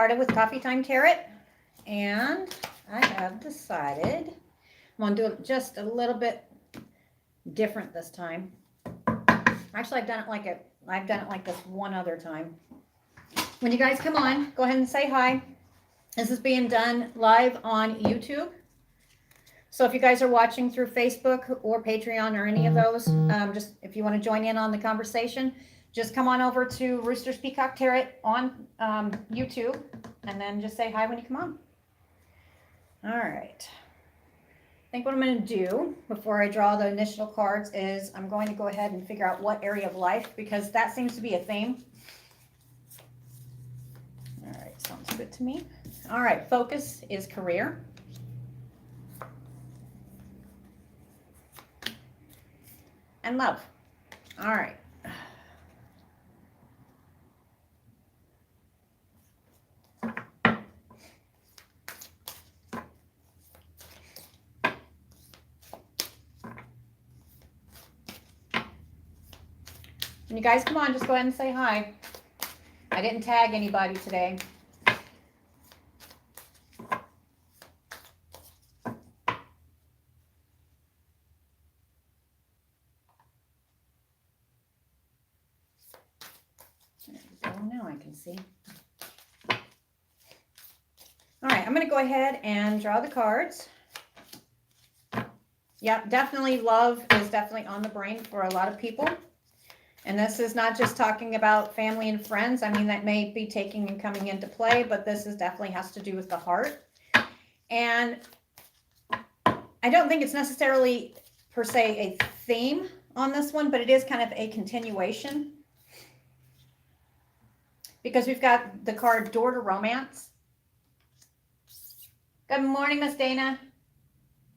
started with Coffee Time Tarot, and I have decided I'm going to do it just a little bit different this time. Actually, I've done it like this one other time. When you guys come on, go ahead and say hi. This is being done live on YouTube. So if you guys are watching through Facebook or Patreon or any of those, just if you want to join in on the conversation, just come on over to Roosters Peacock Tarot on YouTube, and then just say hi when you come on. All right. I think what I'm going to do before I draw the initial cards is I'm going to go ahead and figure out what area of life, because that seems to be a theme. All right, sounds good to me. All right, focus is career. And love. All right. And you guys come on, just go ahead and say hi. I didn't tag anybody today. Now I can see. All right, I'm going to go ahead and draw the cards. Yeah, definitely love is definitely on the brain for a lot of people. And this is not just talking about family and friends. I mean, that may be taking and coming into play, but this is definitely has to do with the heart. And I don't think it's necessarily per se a theme on this one, but it is kind of a continuation. Because we've got the card Door to Romance. Good morning, Miss Dana.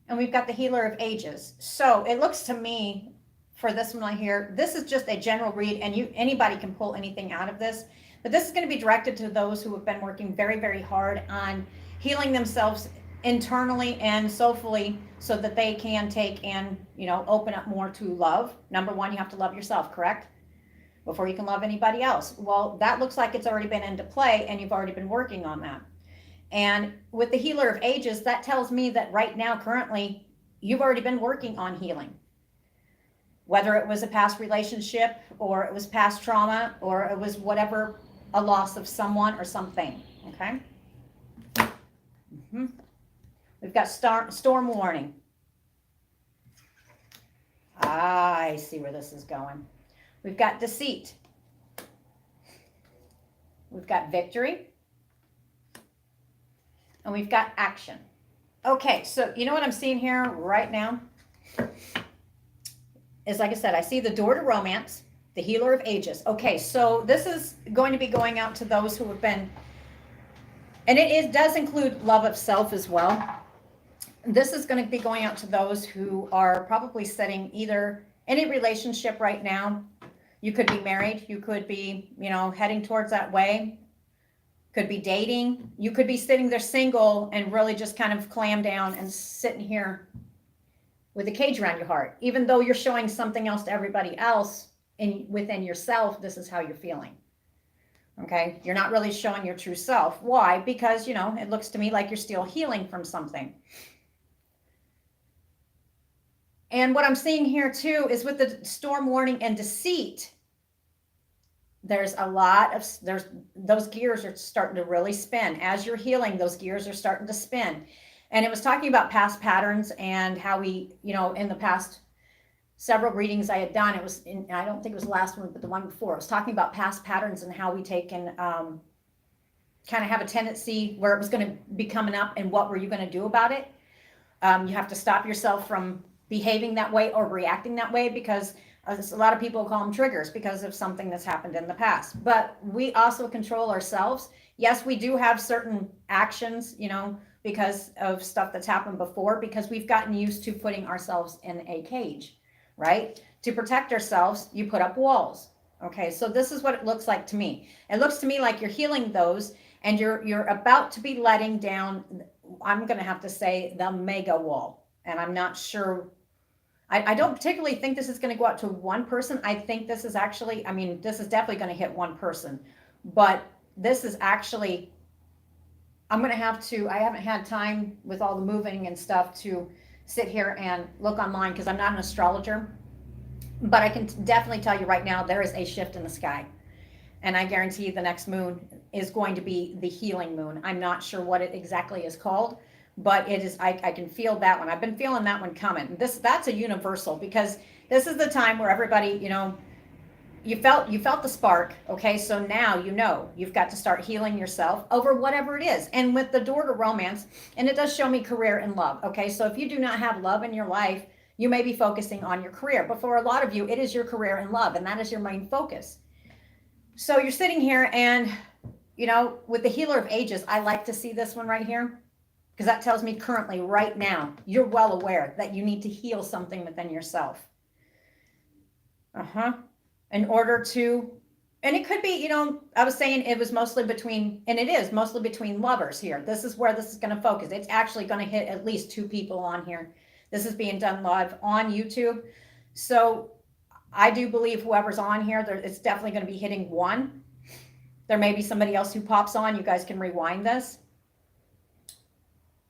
And we've got the Healer of Ages. So it looks to me, for this one right here, this is just a general read, and anybody can pull anything out of this. But this is going to be directed to those who have been working very, very hard on healing themselves internally and soulfully, so that they can take and, you know, open up more to love. Number one, you have to love yourself, correct? Before you can love anybody else. Well, that looks like it's already been into play, and you've already been working on that. And with the Healer of Ages, that tells me that right now, currently, you've already been working on healing. Whether it was a past relationship, or it was past trauma, or it was whatever, a loss of someone or something, okay? We've got storm warning. I see where this is going. We've got deceit. We've got victory. And we've got action. Okay, so you know what I'm seeing here right now? Is, like I said, I see the Door to Romance, the Healer of Ages. Okay, so this is going to be going out to those who have been, and it does include love of self as well. This is going to be going out to those who are probably sitting either in a relationship right now. You could be married. You could be, you know, heading towards that way. Could be dating. You could be sitting there single and really just kind of clam down and sitting here with a cage around your heart. Even though you're showing something else to everybody else, within yourself, this is how you're feeling. Okay? You're not really showing your true self. Why? Because, you know, it looks to me like you're still healing from something. And what I'm seeing here too is with the storm warning and deceit, there's a lot of, those gears are starting to really spin. As you're healing, those gears are starting to spin. And it was talking about past patterns and how we, you know, in the past several readings I had done, it was, I don't think it was the last one, but the one before, it was talking about past patterns and how we take and kind of have a tendency where it was going to be coming up, and what were you going to do about it? You have to stop yourself from behaving that way or reacting that way, because a lot of people call them triggers because of something that's happened in the past. But we also control ourselves. Yes, we do have certain actions, you know, because of stuff that's happened before, because we've gotten used to putting ourselves in a cage, right? To protect ourselves, you put up walls. Okay, so this is what it looks like to me. It looks to me like you're healing those, and you're about to be letting down, I'm going to have to say, the mega wall. And I'm not sure, I don't particularly think this is going to go out to one person. I think this is actually, I mean, this is definitely going to hit one person, but this is actually I'm going to have to, I haven't had time with all the moving and stuff to sit here and look online because I'm not an astrologer. But I can definitely tell you right now, there is a shift in the sky. And I guarantee the next moon is going to be the healing moon. I'm not sure what it exactly is called, but it is, I can feel that one. I've been feeling that one coming. That's a universal, because this is the time where everybody, you felt the spark. Okay, so now you've got to start healing yourself over whatever it is. And with the door to romance, and it does show me career and love. Okay, so if you do not have love in your life, you may be focusing on your career, but for a lot of you, it is your career and love, and that is your main focus. So you're sitting here and, with the healer of ages, I like to see this one right here, because that tells me currently, right now, you're well aware that you need to heal something within yourself. In order to, and it could be, I was saying it was mostly between, and it is mostly between lovers here. This is where this is going to focus. It's actually going to hit at least 2 people on here. This is being done live on YouTube. So I do believe whoever's on here, it's definitely going to be hitting 1. There may be somebody else who pops on. You guys can rewind this.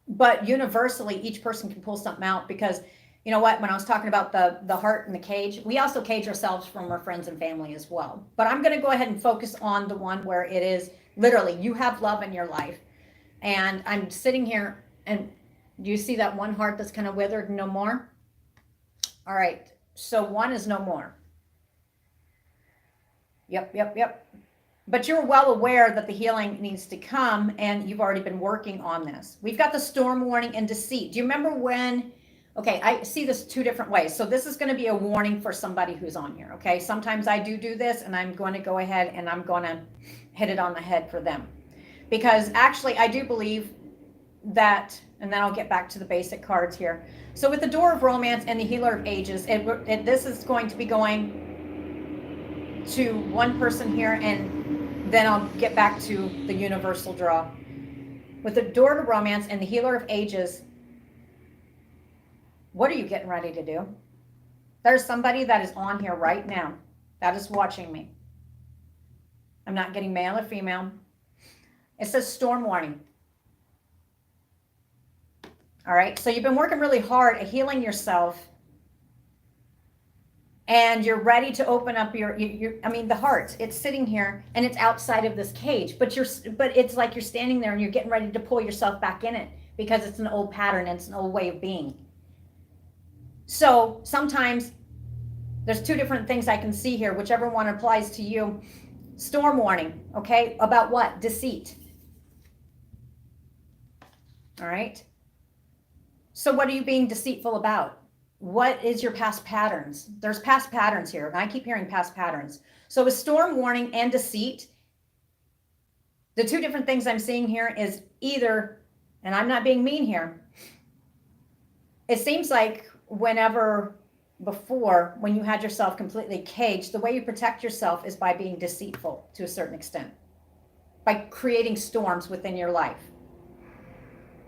But universally, each person can pull something out, because you know what, when I was talking about the heart and the cage, we also cage ourselves from our friends and family as well. But I'm going to go ahead and focus on the one where it is literally you have love in your life. And I'm sitting here, and do you see that one heart that's kind of withered, no more? All right, so 1 is no more. Yep. But you're well aware that the healing needs to come, and you've already been working on this. We've got the storm warning and deceit. Do you remember when, okay, I see this 2 different ways. So this is going to be a warning for somebody who's on here, okay? Sometimes I do this, and I'm going to go ahead and I'm going to hit it on the head for them. Because actually, I do believe that, and then I'll get back to the basic cards here. So with the door of romance and the healer of ages, this is going to be going to one person here, and then I'll get back to the universal draw. With the door to romance and the healer of ages, what are you getting ready to do? There's somebody that is on here right now that is watching me. I'm not getting male or female. It says storm warning. All right, so you've been working really hard at healing yourself, and you're ready to open up the heart. It's sitting here and it's outside of this cage, but it's like you're standing there and you're getting ready to pull yourself back in it, because it's an old pattern and it's an old way of being. So sometimes there's 2 different things I can see here, whichever one applies to you. Storm warning, okay? About what? Deceit. All right. So what are you being deceitful about? What is your past patterns? There's past patterns here, and I keep hearing past patterns. So with storm warning and deceit, the 2 different things I'm seeing here is either, and I'm not being mean here, it seems like whenever before, when you had yourself completely caged, the way you protect yourself is by being deceitful to a certain extent, by creating storms within your life.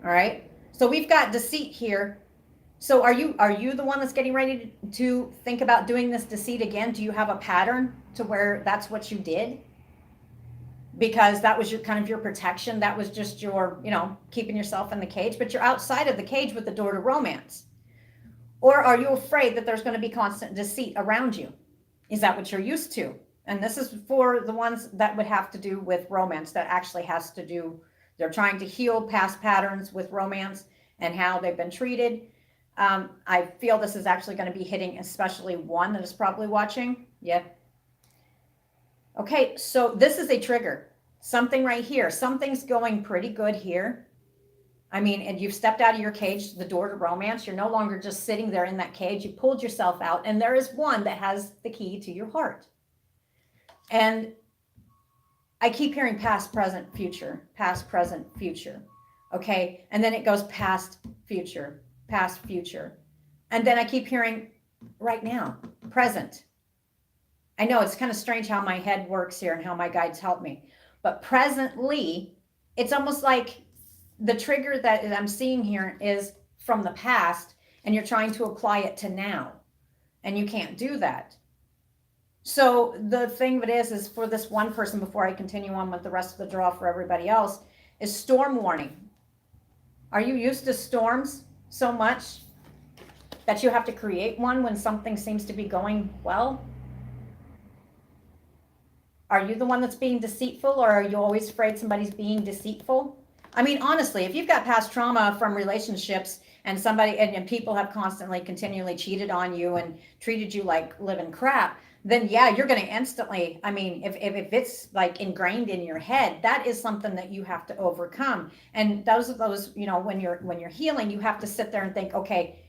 All right. So we've got deceit here. So are you the one that's getting ready to think about doing this deceit again? Do you have a pattern to where that's what you did? Because that was your kind of your protection. That was just your, keeping yourself in the cage, but you're outside of the cage with the door to romance. Or are you afraid that there's going to be constant deceit around you? Is that what you're used to? And this is for the ones that would have to do with romance, that actually has to do, they're trying to heal past patterns with romance and how they've been treated. I feel this is actually going to be hitting especially one that is probably watching. Yeah. Okay, so this is a trigger. Something right here. Something's going pretty good here. I mean, and you've stepped out of your cage, the door to romance. You're no longer just sitting there in that cage. You pulled yourself out, and there is one that has the key to your heart. And I keep hearing past, present, future, past, present, future. Okay, and then it goes past, future. Past, future. And then I keep hearing right now, present. I know it's kind of strange how my head works here and how my guides help me. But presently, it's almost like the trigger that I'm seeing here is from the past, and you're trying to apply it to now. And you can't do that. So the thing of it is for this one person, before I continue on with the rest of the draw for everybody else, is storm warning. Are you used to storms so much that you have to create one when something seems to be going well? Are you the one that's being deceitful, or are you always afraid somebody's being deceitful? I mean, honestly, if you've got past trauma from relationships and somebody and people have constantly, continually cheated on you and treated you like living crap, then yeah, you're going to instantly, I mean, if it's like ingrained in your head, that is something that you have to overcome. And those, you know, when you're healing, you have to sit there and think, okay,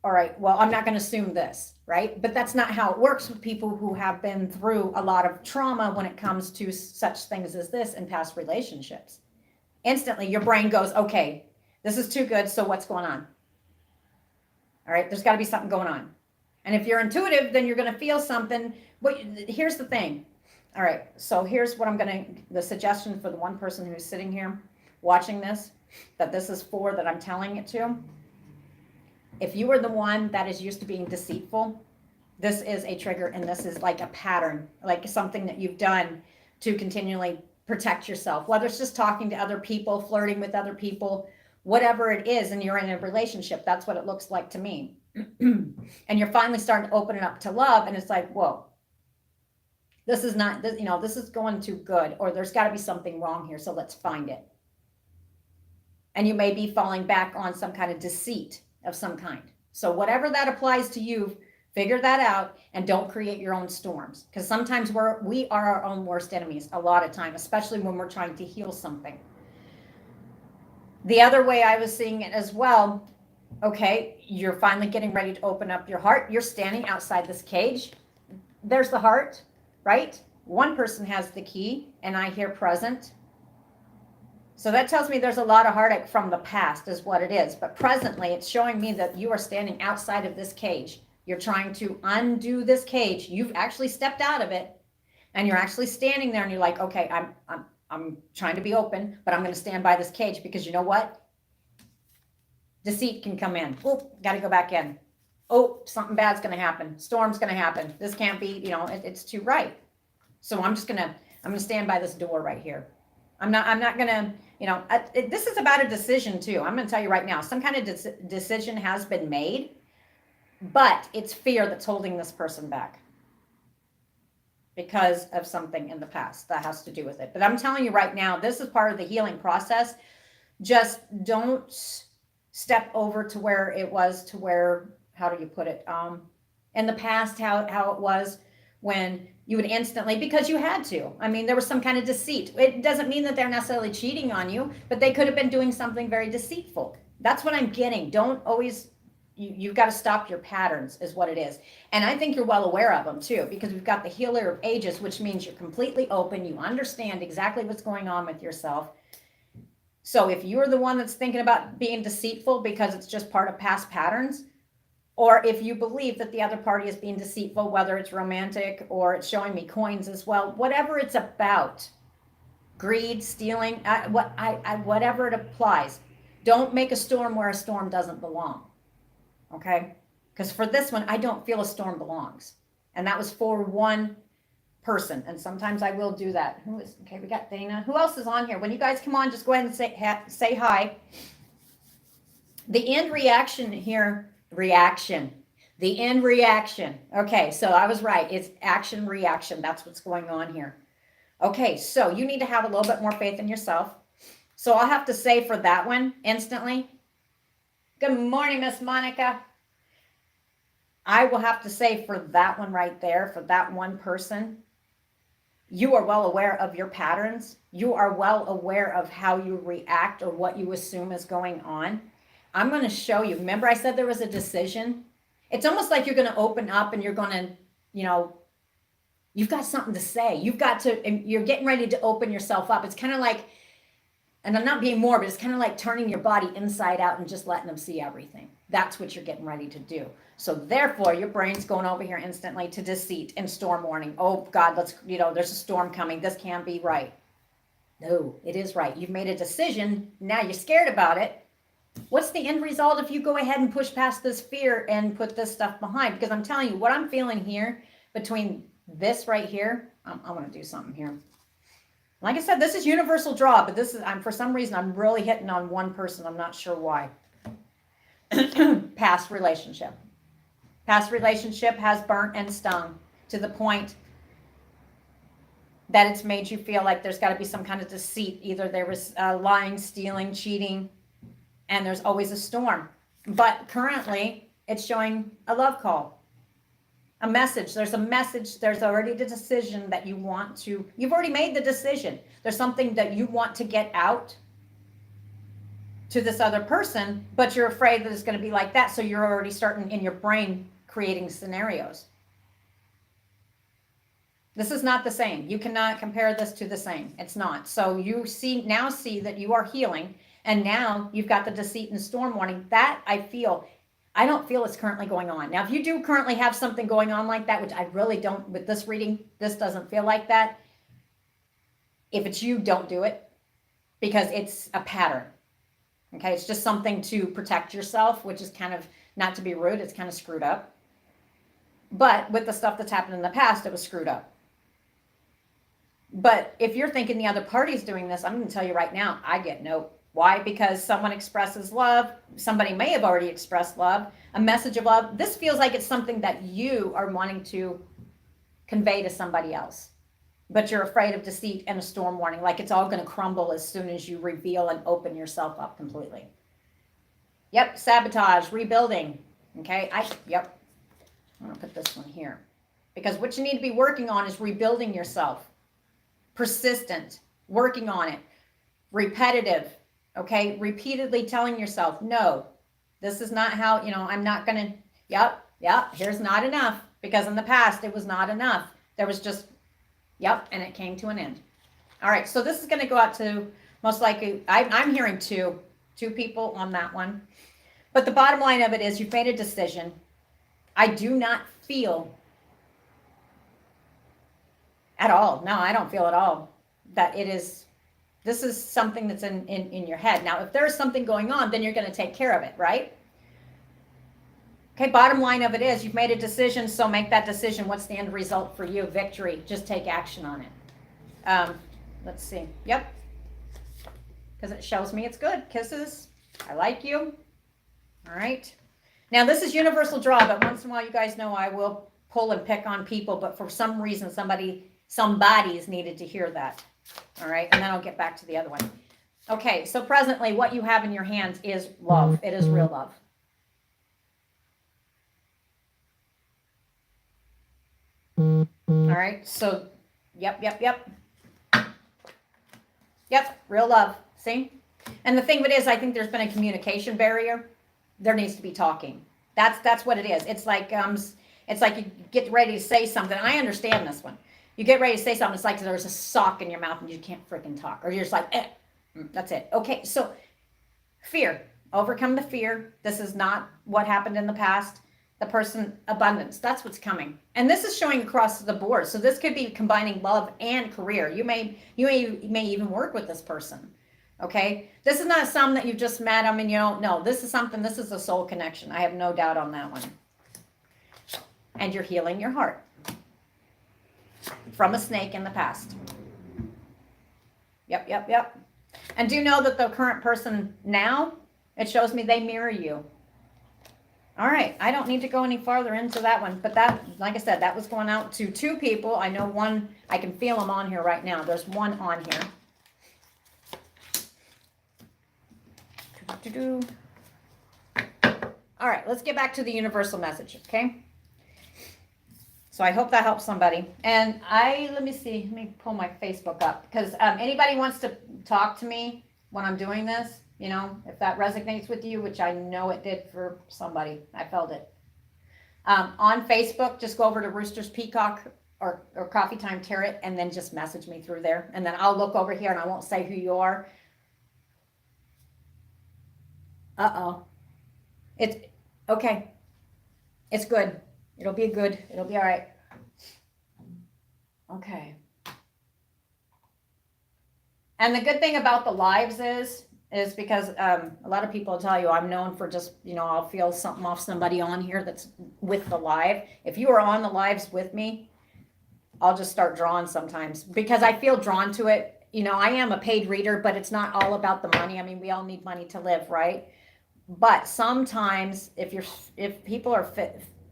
all right, well, I'm not going to assume this, right? But that's not how it works with people who have been through a lot of trauma when it comes to such things as this in past relationships. Instantly, your brain goes, okay, this is too good, so what's going on? All right, there's got to be something going on. And if you're intuitive, then you're going to feel something. But here's the thing. All right, so here's what the suggestion for the one person who's sitting here watching this, that this is for, that I'm telling it to. If you are the one that is used to being deceitful, this is a trigger, and this is like a pattern, like something that you've done to continually protect yourself, whether it's just talking to other people, flirting with other people, whatever it is, and you're in a relationship. That's what it looks like to me. And you're finally starting to open it up to love, and it's like, whoa, this is not, you know, this is going too good, or there's got to be something wrong here, so let's find it. And you may be falling back on some kind of deceit of some kind. So whatever that applies to you, figure that out and don't create your own storms, because sometimes we are our own worst enemies a lot of time, especially when we're trying to heal something. The other way I was seeing it as well, okay, you're finally getting ready to open up your heart. You're standing outside this cage. There's the heart, right? One person has the key, and I hear present. So that tells me there's a lot of heartache from the past is what it is. But presently, it's showing me that you are standing outside of this cage. You're trying to undo this cage. You've actually stepped out of it, and you're actually standing there, and you're like, okay, I'm trying to be open, but I'm going to stand by this cage, because you know what? Deceit can come in. Oh, got to go back in. Oh, something bad's going to happen. Storm's going to happen. This can't be, you know, it's too right. So I'm going to stand by this door right here. I'm not going to, you know, this is about a decision too. I'm going to tell you right now, some kind of decision has been made, but it's fear that's holding this person back because of something in the past that has to do with it. But I'm telling you right now, this is part of the healing process. Just don't step over to where it was, to where, how do you put it? In the past, how it was when you would instantly, because you had to. I mean, there was some kind of deceit. It doesn't mean that they're necessarily cheating on you, but they could have been doing something very deceitful. That's what I'm getting. Don't always, you've got to stop your patterns is what it is. And I think you're well aware of them too, because we've got the healer of ages, which means you're completely open. You understand exactly what's going on with yourself. So if you're the one that's thinking about being deceitful because it's just part of past patterns, or if you believe that the other party is being deceitful, whether it's romantic or it's showing me coins as well, whatever it's about, greed, stealing, whatever it applies, don't make a storm where a storm doesn't belong. Okay? Because for this one, I don't feel a storm belongs. And that was for one person. And sometimes I will do that. Okay, we got Dana. Who else is on here? When you guys come on, just go ahead and say hi. The end reaction here, the end reaction. Okay, so I was right. It's action, reaction. That's what's going on here. Okay, so you need to have a little bit more faith in yourself. So I'll have to say for that one instantly, good morning, Miss Monica. I will have to say for that one right there, for that one person, you are well aware of your patterns. You are well aware of how you react or what you assume is going on. I'm going to show you. Remember I said there was a decision? It's almost like you're going to open up and you're going to, you know, you've got something to say. You've got to, and you're getting ready to open yourself up. It's kind of like, and I'm not being morbid, it's kind of like turning your body inside out and just letting them see everything. That's what you're getting ready to do. So therefore, your brain's going over here instantly to deceit and storm warning. Oh God, let's, you know, there's a storm coming. This can't be right. No, it is right. You've made a decision. Now you're scared about it. What's the end result if you go ahead and push past this fear and put this stuff behind? Because I'm telling you, what I'm feeling here between this right here, I want to do something here. Like I said, this is universal draw, but this is, for some reason, I'm really hitting on one person. I'm not sure why. Past relationship. Past relationship has burnt and stung to the point that it's made you feel like there's got to be some kind of deceit. Either there was lying, stealing, cheating, and there's always a storm. But currently, it's showing a love call. A message. There's a message. There's already the decision that you want to. You've already made the decision. There's something that you want to get out to this other person, but you're afraid that it's going to be like that. So you're already starting in your brain creating scenarios. This is not the same. You cannot compare this to the same. It's not. So you now see that you are healing, and now you've got the deceit and storm warning. That I don't feel it's currently going on. Now, if you do currently have something going on like that, which I really don't, with this reading, this doesn't feel like that. If it's you, don't do it, because it's a pattern. Okay, it's just something to protect yourself, which is kind of, not to be rude, it's kind of screwed up. But with the stuff that's happened in the past, it was screwed up. But if you're thinking the other party's doing this, I'm going to tell you right now, I get no. Why? Because someone expresses love. Somebody may have already expressed love, a message of love. This feels like it's something that you are wanting to convey to somebody else. But you're afraid of deceit and a storm warning, like it's all going to crumble as soon as you reveal and open yourself up completely. Yep, sabotage, rebuilding. Okay, yep. I'm going to put this one here. Because what you need to be working on is rebuilding yourself. Persistent, working on it. Repetitive. Okay, repeatedly telling yourself, no, this is not how, I'm not going to, yep, here's not enough. Because in the past, it was not enough. There was just, yep, and it came to an end. All right, so this is going to go out to, most likely, I'm hearing two people on that one. But the bottom line of it is you've made a decision. I do not feel at all, no, I don't feel at all that it is. This is something that's in your head. Now, if there's something going on, then you're going to take care of it, right? Okay, bottom line of it is you've made a decision, so make that decision. What's the end result for you? Victory. Just take action on it. Let's see. Yep. Because it shows me it's good. Kisses. I like you. All right. Now, this is universal draw, but once in a while, you guys know I will pull and pick on people, but for some reason, somebody's needed to hear that. All right, and then I'll get back to the other one. Okay, so presently what you have in your hands is love. It is real love. All right, so yep. Yep, real love. See? And the thing of it is, I think there's been a communication barrier. There needs to be talking. That's what it is. It's like you get ready to say something. I understand this one. You get ready to say something, it's like there's a sock in your mouth and you can't freaking talk. Or you're just like, that's it. Okay, so fear. Overcome the fear. This is not what happened in the past. The person, abundance. That's what's coming. And this is showing across the board. So this could be combining love and career. You may even work with this person. Okay? This is not some that you just met. I mean, you don't know. This is a soul connection. I have no doubt on that one. And you're healing your heart from a snake in the past. Yep. And do know that the current person now, it shows me they mirror you. All right, I don't need to go any farther into that one, but that, like I said, that was going out to two people. I know one, I can feel them on here right now. There's one on here. All right, let's get back to the universal message, okay? So I hope that helps somebody. And let me pull my Facebook up, because anybody wants to talk to me when I'm doing this, if that resonates with you, which I know it did for somebody, I felt it. On Facebook, just go over to Roosters Peacock or Coffee Time Tarot, and then just message me through there. And then I'll look over here and I won't say who you are. It's okay. It's good. It'll be good. It'll be all right. Okay. And the good thing about the lives is because a lot of people tell you I'm known for just, I'll feel something off somebody on here that's with the live. If you are on the lives with me, I'll just start drawing sometimes because I feel drawn to it. you know, I am a paid reader, but it's not all about the money. I mean, we all need money to live, right? But sometimes if people are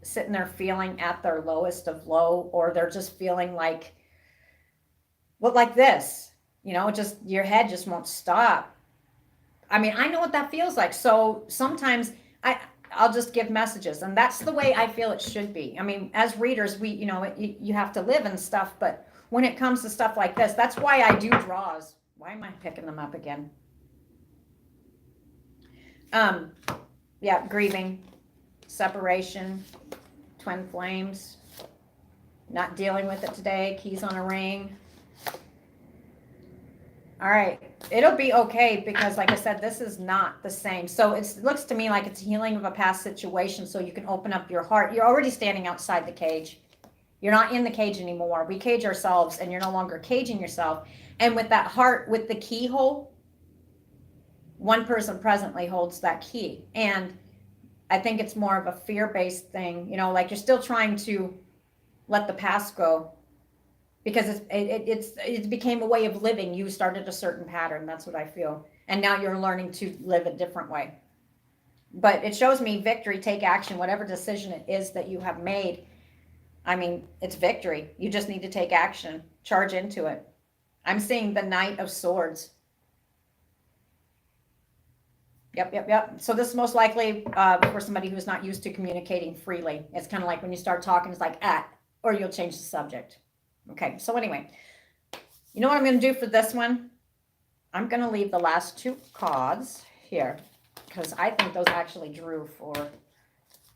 sitting there feeling at their lowest of low, or they're just feeling like, well, like this, you know, just your head just won't stop. I mean, I know what that feels like. So sometimes I'll just give messages, and that's the way I feel it should be. I mean, as readers, we, you know, you have to live and stuff, but when it comes to stuff like this, that's why I do draws. Why am I picking them up again? Yeah, grieving, separation, twin flames, not dealing with it today, keys on a ring. All right, it'll be okay, because like I said, this is not the same. So it looks to me like it's healing of a past situation, so you can open up your heart. You're already standing outside the cage. You're not in the cage anymore. We cage ourselves, and you're no longer caging yourself. And with that heart, with the keyhole, one person presently holds that key. And I think it's more of a fear-based thing, you know, like you're still trying to let the past go, because it became a way of living. You started a certain pattern. That's what I feel. And now you're learning to live a different way. But it shows me victory, take action, whatever decision it is that you have made. I mean, it's victory. You just need to take action, charge into it. I'm seeing the Knight of Swords. Yep. So this is most likely for somebody who's not used to communicating freely. It's kind of like when you start talking, it's like, or you'll change the subject. Okay, so anyway, you know what I'm going to do for this one? I'm going to leave the last two cards here, because I think those actually drew for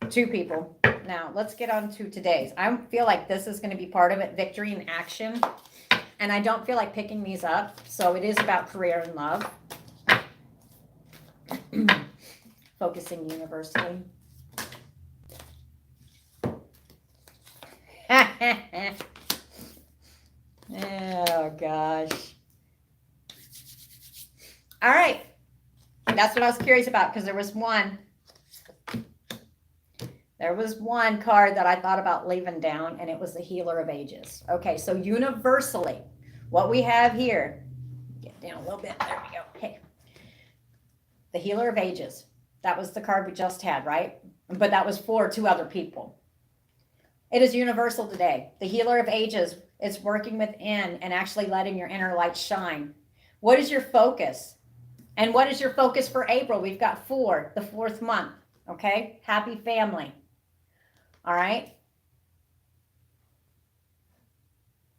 two people. Now, let's get on to today's. I feel like this is going to be part of it, victory and action. And I don't feel like picking these up, so it is about career and love. Focusing universally. Oh, gosh. All right. That's what I was curious about, because there was one card that I thought about leaving down, and it was the Healer of Ages. Okay, so universally, what we have here, get down a little bit. There we go. Okay. The Healer of Ages. That was the card we just had, right? But that was for two other people. It is universal today. The Healer of Ages is working within and actually letting your inner light shine. What is your focus? And what is your focus for April? We've got 4, the 4th month. Okay? Happy family. All right?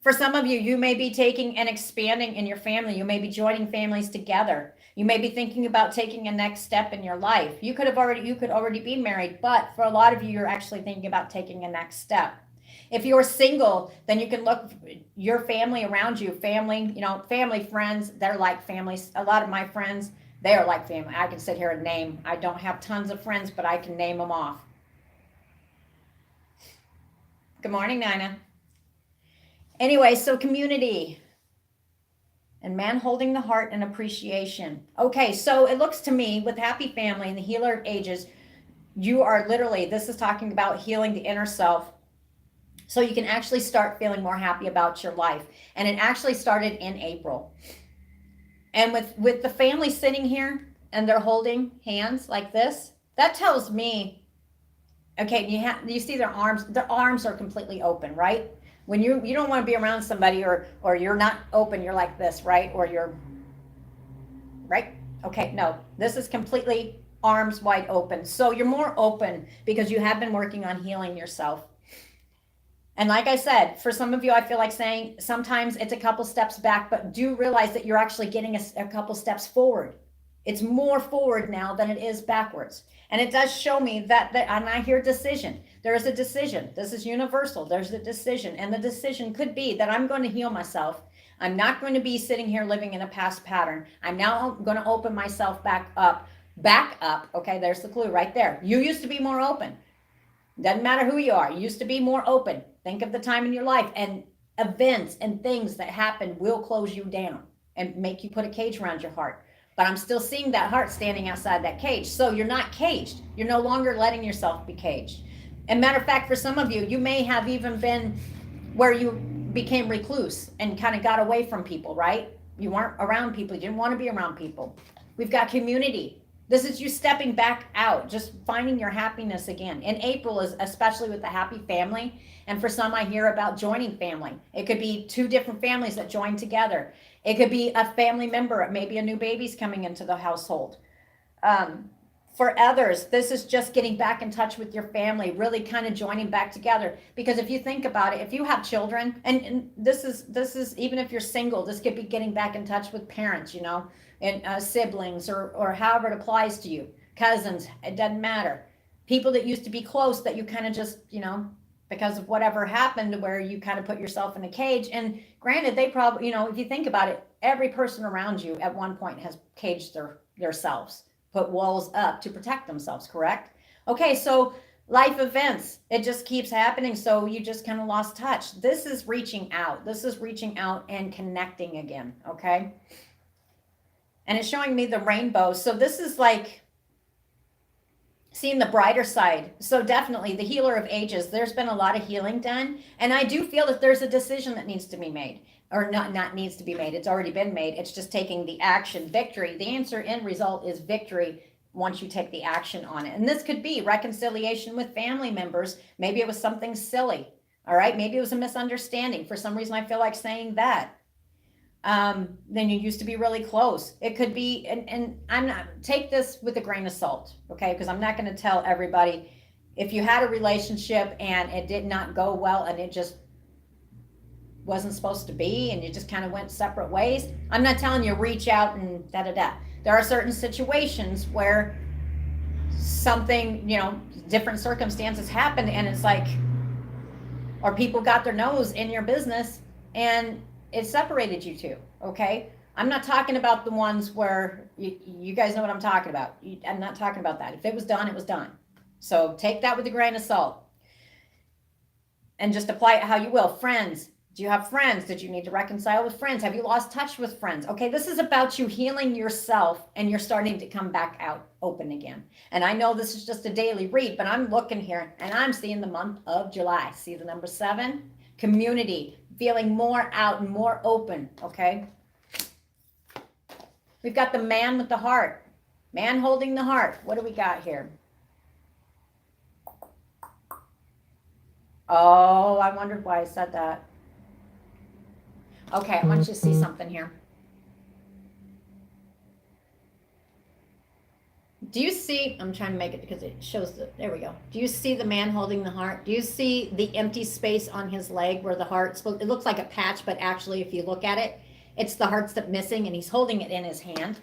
For some of you, you may be taking and expanding in your family. You may be joining families together. You may be thinking about taking a next step in your life. You could already be married, but for a lot of you, you're actually thinking about taking a next step. If you're single, then you can look your family around you, family, you know, family, friends, they're like families. A lot of my friends, they are like family. I can sit here and name. I don't have tons of friends, but I can name them off. Good morning, Nina. Anyway, so community and man holding the heart and appreciation. Okay, so it looks to me with Happy Family and the Healer of Ages, you are literally, this is talking about healing the inner self, so you can actually start feeling more happy about your life. And it actually started in April. And with the family sitting here and they're holding hands like this, that tells me, okay, you see their arms are completely open, right? When you don't want to be around somebody or you're not open, you're like this, right? Or you're, right? Okay, no, this is completely arms wide open. So you're more open because you have been working on healing yourself. And like I said, for some of you, I feel like saying sometimes it's a couple steps back, but do realize that you're actually getting a couple steps forward. It's more forward now than it is backwards. And it does show me that and I hear decision. There is a decision. This is universal. There's a decision. And the decision could be that I'm going to heal myself. I'm not going to be sitting here living in a past pattern. I'm now going to open myself back up. Okay, there's the clue right there. You used to be more open. Doesn't matter who you are. You used to be more open. Think of the time in your life, and events and things that happen will close you down and make you put a cage around your heart. But I'm still seeing that heart standing outside that cage. So you're not caged. You're no longer letting yourself be caged. And matter of fact, for some of you, you may have even been where you became recluse and kind of got away from people, right? You weren't around people. You didn't want to be around people. We've got community. This is you stepping back out, just finding your happiness again. In April is especially with the happy family. And for some, I hear about joining family. It could be 2 different families that join together. It could be a family member, maybe a new baby's coming into the household. For others, this is just getting back in touch with your family, really kind of joining back together. Because if you think about it, if you have children, and this is even if you're single, this could be getting back in touch with parents, you know, and siblings, or however it applies to you, cousins, it doesn't matter. People that used to be close that you kind of just, you know, because of whatever happened where you kind of put yourself in a cage. And granted, they probably, you know, if you think about it, every person around you at one point has caged their selves, put walls up to protect themselves, correct? Okay, so life events, it just keeps happening. So you just kind of lost touch. This is reaching out. This is reaching out and connecting again, okay? And it's showing me the rainbow. So this is like seeing the brighter side. So definitely the healer of ages, there's been a lot of healing done. And I do feel that there's a decision that needs to be made, or not needs to be made. It's already been made. It's just taking the action, victory. The answer end result is victory once you take the action on it. And this could be reconciliation with family members. Maybe it was something silly. All right. Maybe it was a misunderstanding. For some reason, I feel like saying that. Then you used to be really close. It could be, and I'm not, take this with a grain of salt, okay? Because I'm not going to tell everybody if you had a relationship and it did not go well and it just wasn't supposed to be and you just kind of went separate ways. I'm not telling you reach out and da-da-da. There are certain situations where something, you know, different circumstances happened and it's like, or people got their nose in your business and it separated you two, okay? I'm not talking about the ones where you guys know what I'm talking about. I'm not talking about that. If it was done, it was done. So take that with a grain of salt and just apply it how you will. Friends, do you have friends? Did you need to reconcile with friends? Have you lost touch with friends? Okay, this is about you healing yourself and you're starting to come back out open again. And I know this is just a daily read, but I'm looking here and I'm seeing the month of July. See the number 7? Community. Feeling more out and more open, okay? We've got the man with the heart. Man holding the heart. What do we got here? Oh, I wondered why I said that. Okay, I want you to see something here. Do you see, I'm trying to make it because it shows the, there we go. Do you see the man holding the heart? Do you see the empty space on his leg where the heart, it looks like a patch, but actually if you look at it, it's the heart's that's missing and he's holding it in his hand.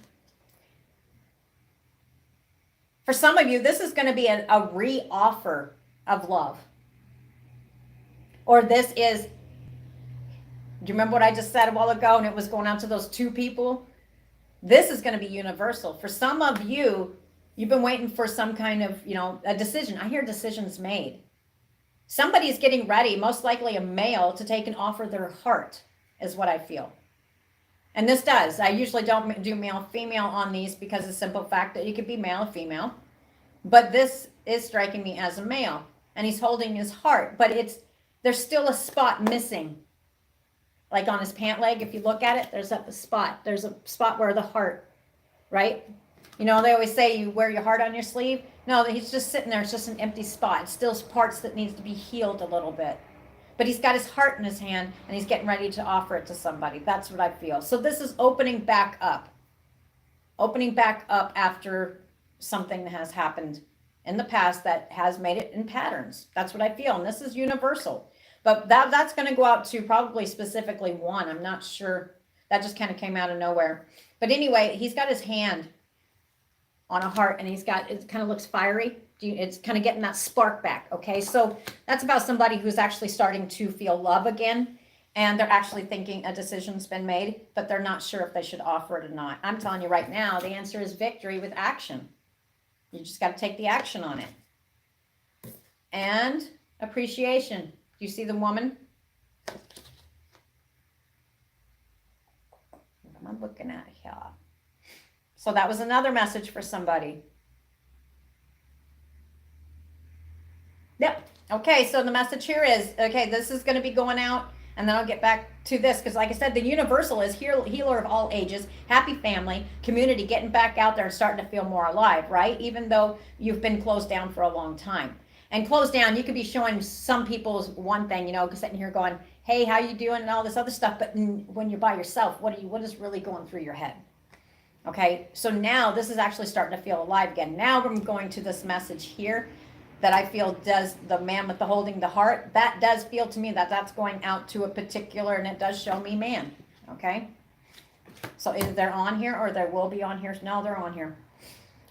For some of you, this is going to be a re-offer of love. Or this is, do you remember what I just said a while ago and it was going out to those 2 people? This is going to be universal. For some of you, you've been waiting for some kind of, you know, a decision. I hear decisions made. Somebody's getting ready, most likely a male, to take and offer their heart, is what I feel. And this does. I usually don't do male, female on these because of the simple fact that you could be male or female. But this is striking me as a male. And he's holding his heart. But there's still a spot missing. Like on his pant leg, if you look at it, there's a spot. There's a spot where the heart, right? You know, they always say you wear your heart on your sleeve. No, he's just sitting there. It's just an empty spot. It's still parts that needs to be healed a little bit. But he's got his heart in his hand and he's getting ready to offer it to somebody. That's what I feel. So this is opening back up. Opening back up after something that has happened in the past that has made it in patterns. That's what I feel. And this is universal. But that's going to go out to probably specifically one. I'm not sure. That just kind of came out of nowhere. But anyway, he's got his hand on a heart and he's got, it kind of looks fiery. It's kind of getting that spark back. Okay. So that's about somebody who's actually starting to feel love again. And they're actually thinking a decision's been made, but they're not sure if they should offer it or not. I'm telling you right now, the answer is victory with action. You just got to take the action on it. And appreciation. Do you see the woman? What am I looking at here? So that was another message for somebody. Yep. Okay, so the message here is, okay, this is going to be going out. And then I'll get back to this because, like I said, the universal is healer of all ages, happy family, community, getting back out there and starting to feel more alive, right? Even though you've been closed down for a long time. And closed down, you could be showing some people's one thing, you know, sitting here going, hey, how you doing and all this other stuff. But when you're by yourself, what is really going through your head? Okay, so now this is actually starting to feel alive again. Now I'm going to this message here that I feel does the man with the holding the heart. That does feel to me that that's going out to a particular, and it does show me man. Okay, so either they're on here or they will be on here. No, they're on here.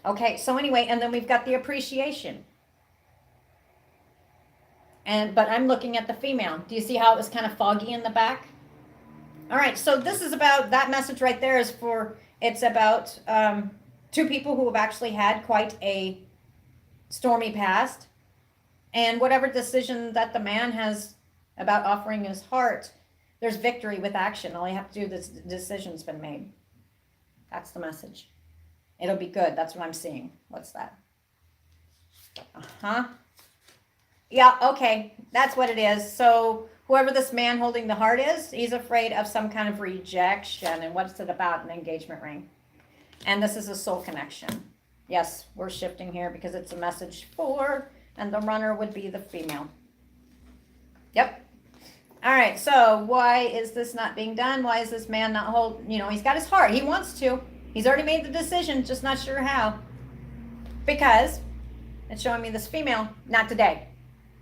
Okay, so anyway, and then we've got the appreciation. But I'm looking at the female. Do you see how it was kind of foggy in the back? All right, so this is about, that message right there is for, it's about two people who have actually had quite a stormy past. And whatever decision that the man has about offering his heart, there's victory with action. All you have to do, this decision's been made. That's the message. It'll be good. That's what I'm seeing. What's that? Uh-huh. Yeah, okay, that's what it is. So whoever this man holding the heart is, he's afraid of some kind of rejection. And what's it about? An engagement ring. And this is a soul connection. Yes, we're shifting here because it's a message for, and the runner would be the female. Yep. All right, so why is this not being done? Why is this man not he's got his heart. He wants to. He's already made the decision, just not sure how. Because it's showing me this female, not today.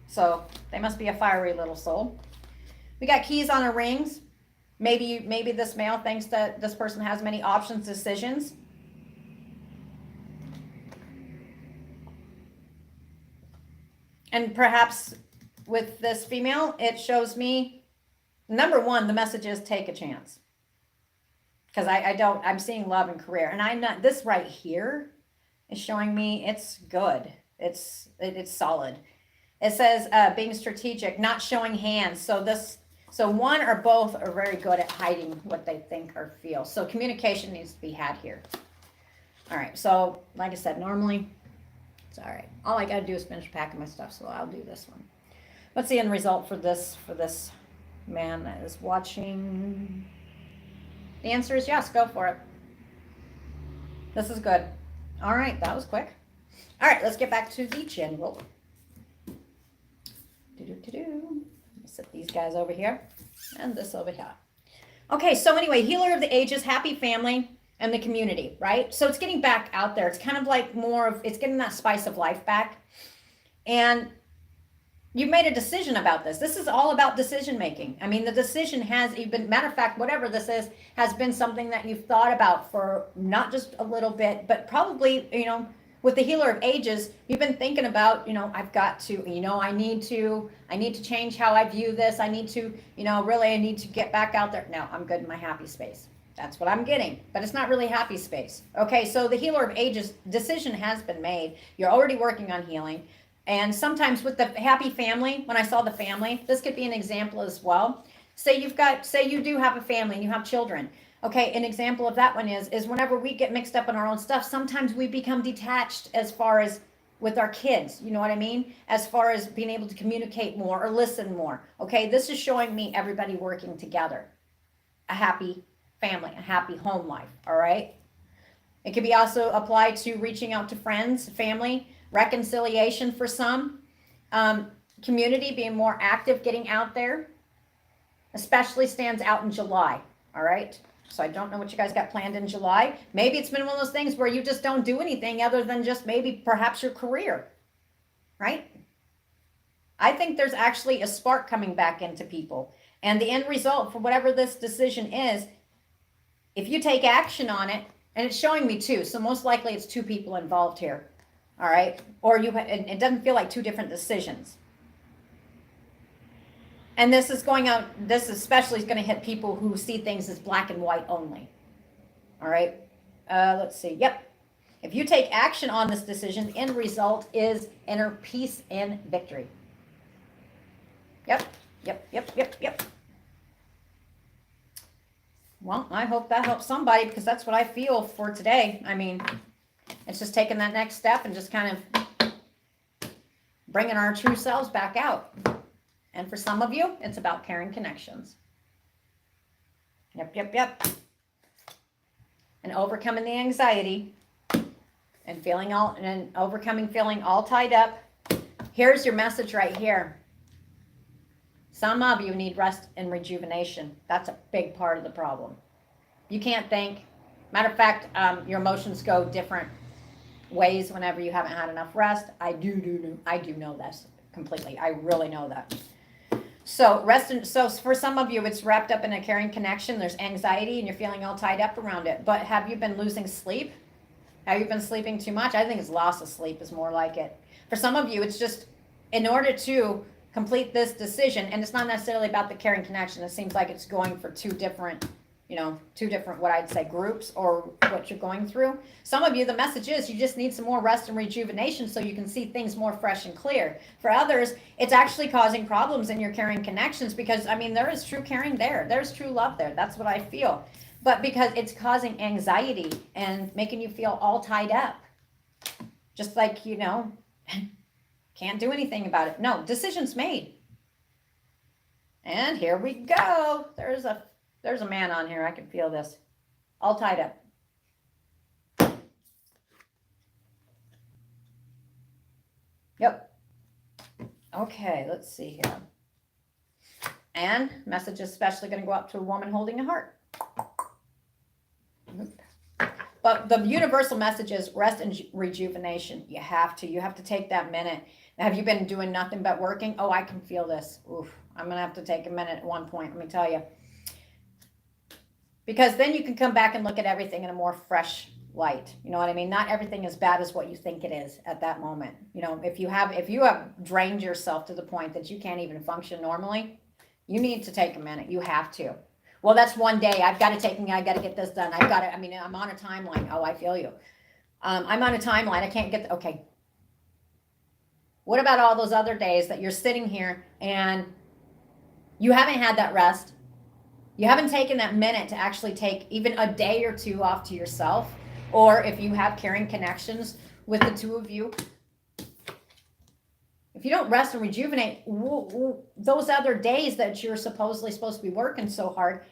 So they must be a fiery little soul. We got keys on her rings. Maybe this male thinks that this person has many options, decisions. And perhaps with this female, it shows me, number one, the message is take a chance. Because I'm seeing love and career. And this right here is showing me it's good. It's solid. It says being strategic, not showing hands. So one or both are very good at hiding what they think or feel. So communication needs to be had here. All right. So like I said, normally it's all right. All I got to do is finish packing my stuff. So I'll do this one. What's the end result for this man that is watching? The answer is yes. Go for it. This is good. All right. That was quick. All right. Let's get back to the general. Set these guys over here and this over here. Okay, so anyway, healer of the ages, happy family, and the community, right? So it's getting back out there. It's kind of like it's getting that spice of life back. And you've made a decision about this. This is all about decision making. I mean, the decision has even, matter of fact, whatever this is, has been something that you've thought about for not just a little bit, but probably, with the healer of ages, you've been thinking about, I've got to, I need to change how I view this. I need to, I need to get back out there. No, I'm good in my happy space. That's what I'm getting, but it's not really happy space. Okay, so the healer of ages decision has been made. You're already working on healing. And sometimes with the happy family, when I saw the family, this could be an example as well. Say you do have a family and you have children. Okay, an example of that one is whenever we get mixed up in our own stuff, sometimes we become detached as far as with our kids, you know what I mean? As far as being able to communicate more or listen more. Okay, this is showing me everybody working together. A happy family, a happy home life, all right? It could be also applied to reaching out to friends, family, reconciliation for some, community being more active, getting out there, especially stands out in July, all right? So I don't know what you guys got planned in July. Maybe it's been one of those things where you just don't do anything other than just maybe perhaps your career, right? I think there's actually a spark coming back into people. And the end result for whatever this decision is, if you take action on it, and it's showing me two, so most likely it's two people involved here, all right? Or it doesn't feel like two different decisions. And this is going out, this especially is going to hit people who see things as black and white only. All right. Let's see. Yep. If you take action on this decision, the end result is inner peace and victory. Yep. Well, I hope that helps somebody because that's what I feel for today. I mean, it's just taking that next step and just kind of bringing our true selves back out. And for some of you, it's about caring connections. Yep, yep, yep. And overcoming the anxiety and overcoming feeling all tied up. Here's your message right here. Some of you need rest and rejuvenation. That's a big part of the problem. You can't think. Matter of fact, your emotions go different ways whenever you haven't had enough rest. I do know this completely. I really know that. So for some of you, it's wrapped up in a caring connection. There's anxiety and you're feeling all tied up around it. But have you been losing sleep? Have you been sleeping too much? I think it's loss of sleep is more like it. For some of you, it's just in order to complete this decision, and it's not necessarily about the caring connection. It seems like it's going for two different what I'd say groups or what you're going through. Some of you, the message is you just need some more rest and rejuvenation so you can see things more fresh and clear. For others, it's actually causing problems in your caring connections because, I mean, there is true caring there. There's true love there. That's what I feel. But because it's causing anxiety and making you feel all tied up. Just like, can't do anything about it. No, decision's made. And here we go. There's a man on here. I can feel this. All tied up. Yep. Okay, let's see here. And message is especially going to go out to a woman holding a heart. But the universal message is rest and rejuvenation. You have to take that minute. Have you been doing nothing but working? Oh, I can feel this. Oof. I'm going to have to take a minute at one point. Let me tell you. Because then you can come back and look at everything in a more fresh light. You know what I mean? Not everything is bad as what you think it is at that moment. If you have drained yourself to the point that you can't even function normally, you need to take a minute. You have to. Well, that's one day. I got to get this done. I'm on a timeline. Oh, I feel you. I'm on a timeline. I can't get, okay. What about all those other days that you're sitting here and you haven't had that rest? You haven't taken that minute to actually take even a day or two off to yourself. Or if you have caring connections with the two of you, if you don't rest and rejuvenate, those other days that you're supposed to be working so hard,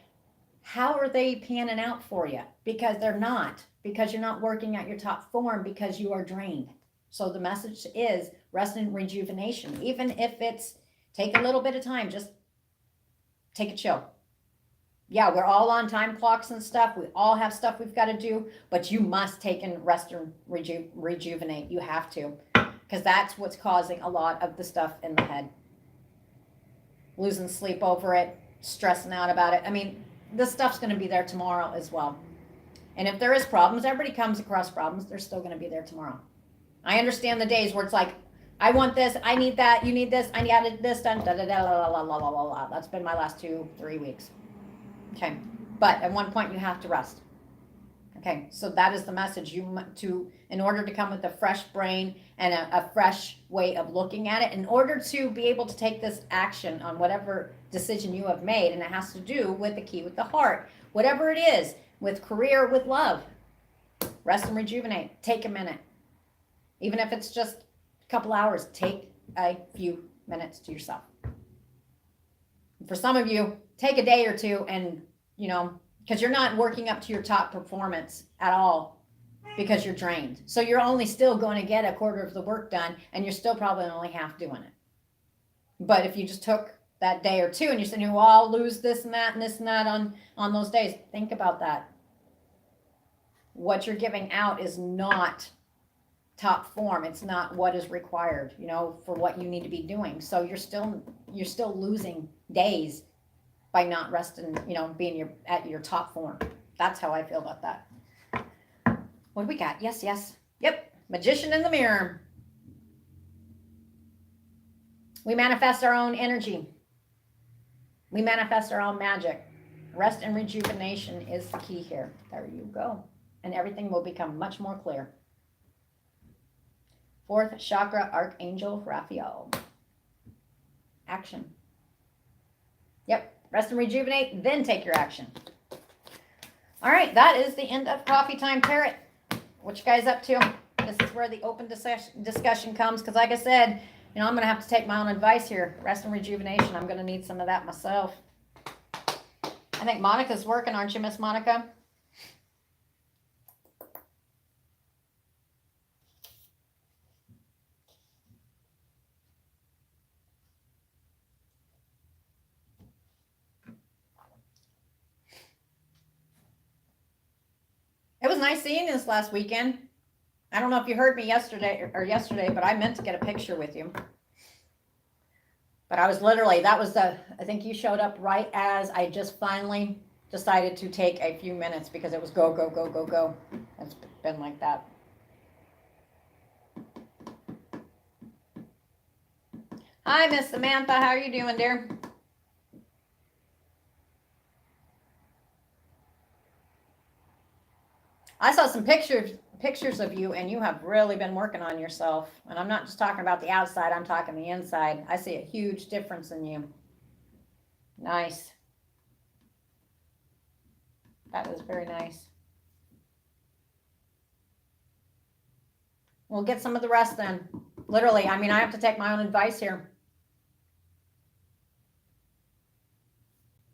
how are they panning out for you? Because they're not. Because you're not working at your top form because you are drained. So the message is rest and rejuvenation. Even if it's take a little bit of time, just take a chill. Yeah, we're all on time clocks and stuff. We all have stuff we've got to do, but you must take and rest and rejuvenate. You have to, because that's what's causing a lot of the stuff in the head. Losing sleep over it, stressing out about it. I mean, this stuff's going to be there tomorrow as well. And if there is problems, everybody comes across problems. They're still going to be there tomorrow. I understand the days where it's like, I want this, I need that, you need this, I need this done, da da da la la la la la la. That's been my last 2-3 weeks. Okay, but at one point you have to rest. Okay, so that is the message. In order to come with a fresh brain and a fresh way of looking at it, in order to be able to take this action on whatever decision you have made, and it has to do with the key with the heart, whatever it is, with career, with love, rest and rejuvenate. Take a minute. Even if it's just a couple hours, take a few minutes to yourself. For some of you, take a day or two and, because you're not working up to your top performance at all because you're drained. So you're only still going to get a quarter of the work done and you're still probably only half doing it. But if you just took that day or two and you're saying, well, I'll lose this and that and this and that on those days, think about that. What you're giving out is not top form. It's not what is required, for what you need to be doing. So you're still losing days by not resting, being at your top form. That's how I feel about that. What do we got? Yes. Yep. Magician in the mirror. We manifest our own energy. We manifest our own magic. Rest and rejuvenation is the key here. There you go. And everything will become much more clear. 4th chakra, Archangel Raphael. Action. Yep. Rest and rejuvenate, then take your action. All right, that is the end of Coffee Time Tarot. What you guys up to? This is where the open discussion comes, because like I said, You know, I'm going to have to take my own advice here. Rest and rejuvenation. I'm going to need some of that myself. I think Monica's working, aren't you, Miss Monica? It was nice seeing you this last weekend. I don't know if you heard me yesterday, but I meant to get a picture with you. But I was literally, I think you showed up right as I just finally decided to take a few minutes because it was go, go, go, go, go. It's been like that. Hi, Miss Samantha. How are you doing, dear? I saw some pictures of you, and you have really been working on yourself. And I'm not just talking about the outside, I'm talking the inside. I see a huge difference in you. Nice. That was very nice. We'll get some of the rest then. Literally, I mean, I have to take my own advice here.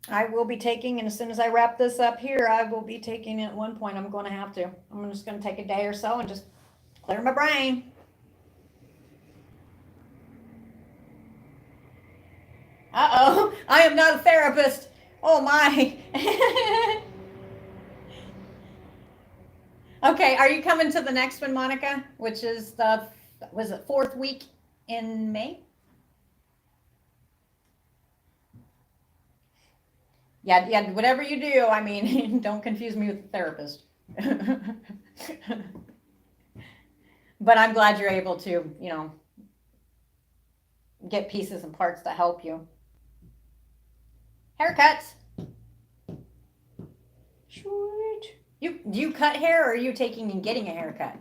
I will be taking, and as soon as I wrap this up here, I will be taking at one point. I'm going to have to. I'm just going to take a day or so and just clear my brain. Uh-oh, I am not a therapist. Oh my. Okay, are you coming to the next one, Monica? Which is was it 4th week in May? Yeah, whatever you do, I mean, don't confuse me with the therapist. But I'm glad you're able to, you know, get pieces and parts to help you. Haircuts. Sweet. Do you cut hair, or are you taking and getting a haircut?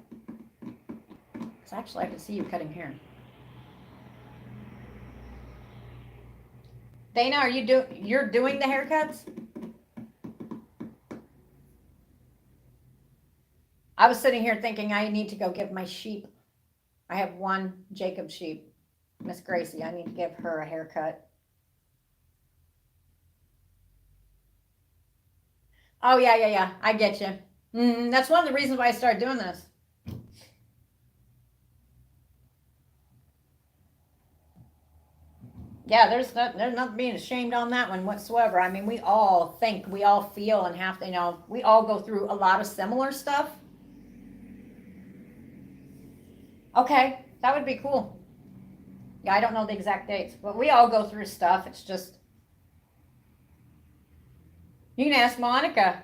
Because actually, I can see you cutting hair. Dana, you're doing the haircuts? I was sitting here thinking I need to go give my sheep. I have one Jacob sheep, Miss Gracie. I need to give her a haircut. Oh yeah. I get you. That's one of the reasons why I started doing this. Yeah, there's nothing being ashamed on that one whatsoever. I mean, we all think, we all feel, and have to, you know, we all go through a lot of similar stuff. Okay, that would be cool. Yeah, I don't know the exact dates, but we all go through stuff. It's just, you can ask Monica.